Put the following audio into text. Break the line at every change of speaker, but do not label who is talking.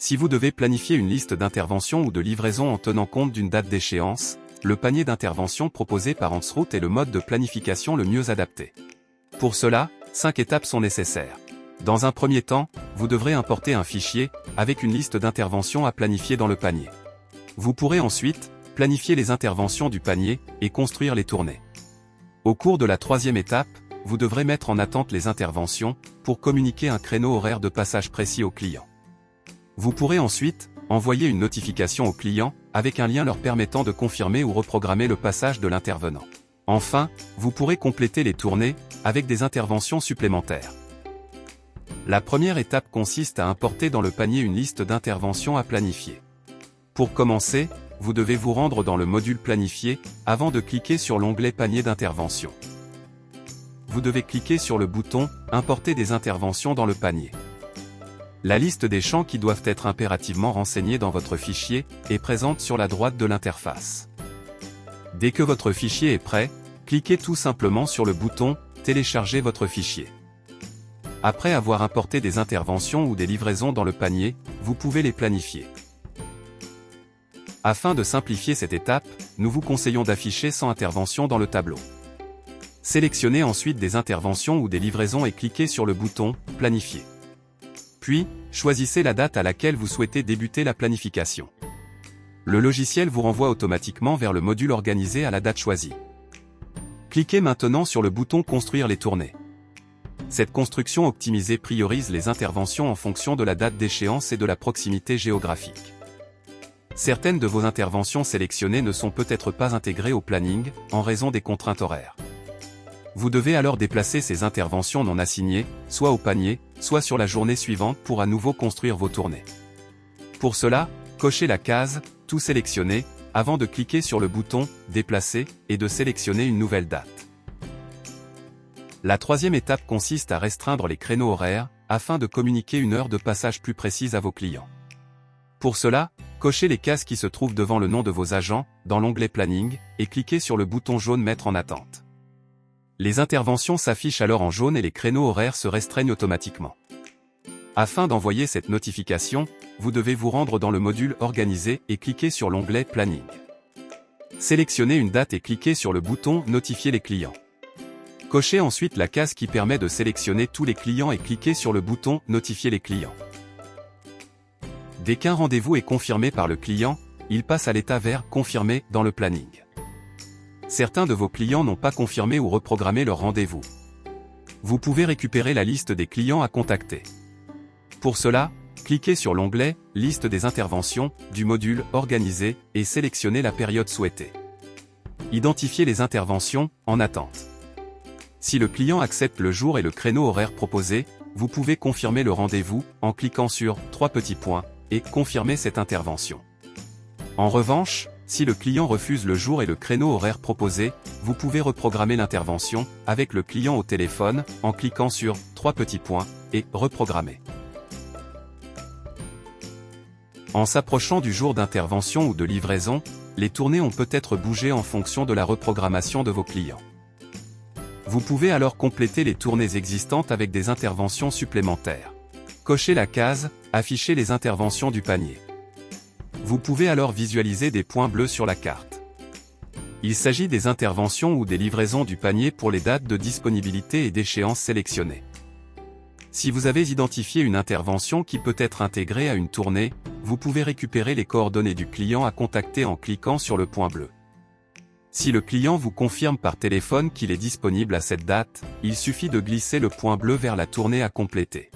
Si vous devez planifier une liste d'interventions ou de livraison en tenant compte d'une date d'échéance, le panier d'intervention proposé par Ansroute est le mode de planification le mieux adapté. Pour cela, 5 étapes sont nécessaires. Dans un premier temps, vous devrez importer un fichier, avec une liste d'interventions à planifier dans le panier. Vous pourrez ensuite planifier les interventions du panier et construire les tournées. Au cours de la troisième étape, vous devrez mettre en attente les interventions pour communiquer un créneau horaire de passage précis au client. Vous pourrez ensuite envoyer une notification au client avec un lien leur permettant de confirmer ou reprogrammer le passage de l'intervenant. Enfin, vous pourrez compléter les tournées avec des interventions supplémentaires. La première étape consiste à importer dans le panier une liste d'interventions à planifier. Pour commencer, vous devez vous rendre dans le module Planifier avant de cliquer sur l'onglet Panier d'intervention. Vous devez cliquer sur le bouton Importer des interventions dans le panier. La liste des champs qui doivent être impérativement renseignés dans votre fichier est présente sur la droite de l'interface. Dès que votre fichier est prêt, cliquez tout simplement sur le bouton Télécharger votre fichier. Après avoir importé des interventions ou des livraisons dans le panier, vous pouvez les planifier. Afin de simplifier cette étape, nous vous conseillons d'afficher 100 interventions dans le tableau. Sélectionnez ensuite des interventions ou des livraisons et cliquez sur le bouton « Planifier ». Puis, choisissez la date à laquelle vous souhaitez débuter la planification. Le logiciel vous renvoie automatiquement vers le module organisé à la date choisie. Cliquez maintenant sur le bouton « Construire les tournées ». Cette construction optimisée priorise les interventions en fonction de la date d'échéance et de la proximité géographique. Certaines de vos interventions sélectionnées ne sont peut-être pas intégrées au planning, en raison des contraintes horaires. Vous devez alors déplacer ces interventions non assignées, soit au panier, soit sur la journée suivante pour à nouveau construire vos tournées. Pour cela, cochez la case « Tout sélectionner » avant de cliquer sur le bouton « Déplacer » et de sélectionner une nouvelle date. La troisième étape consiste à restreindre les créneaux horaires, afin de communiquer une heure de passage plus précise à vos clients. Pour cela, cochez les cases qui se trouvent devant le nom de vos agents, dans l'onglet Planning, et cliquez sur le bouton jaune Mettre en attente. Les interventions s'affichent alors en jaune et les créneaux horaires se restreignent automatiquement. Afin d'envoyer cette notification, vous devez vous rendre dans le module Organiser et cliquer sur l'onglet Planning. Sélectionnez une date et cliquez sur le bouton Notifier les clients. Cochez ensuite la case qui permet de sélectionner tous les clients et cliquez sur le bouton Notifier les clients. Dès qu'un rendez-vous est confirmé par le client, il passe à l'état vert « Confirmé » dans le planning. Certains de vos clients n'ont pas confirmé ou reprogrammé leur rendez-vous. Vous pouvez récupérer la liste des clients à contacter. Pour cela, cliquez sur l'onglet « Liste des interventions » du module « Organiser » et sélectionnez la période souhaitée. Identifiez les interventions en attente. Si le client accepte le jour et le créneau horaire proposé, vous pouvez confirmer le rendez-vous en cliquant sur « 3 petits points » et « Confirmer cette intervention ». En revanche, si le client refuse le jour et le créneau horaire proposé, vous pouvez reprogrammer l'intervention avec le client au téléphone en cliquant sur « 3 petits points » et « Reprogrammer ». En s'approchant du jour d'intervention ou de livraison, les tournées ont peut-être bougé en fonction de la reprogrammation de vos clients. Vous pouvez alors compléter les tournées existantes avec des interventions supplémentaires. Cochez la case « Afficher les interventions du panier ». Vous pouvez alors visualiser des points bleus sur la carte. Il s'agit des interventions ou des livraisons du panier pour les dates de disponibilité et d'échéance sélectionnées. Si vous avez identifié une intervention qui peut être intégrée à une tournée, vous pouvez récupérer les coordonnées du client à contacter en cliquant sur le point bleu. Si le client vous confirme par téléphone qu'il est disponible à cette date, il suffit de glisser le point bleu vers la tournée à compléter.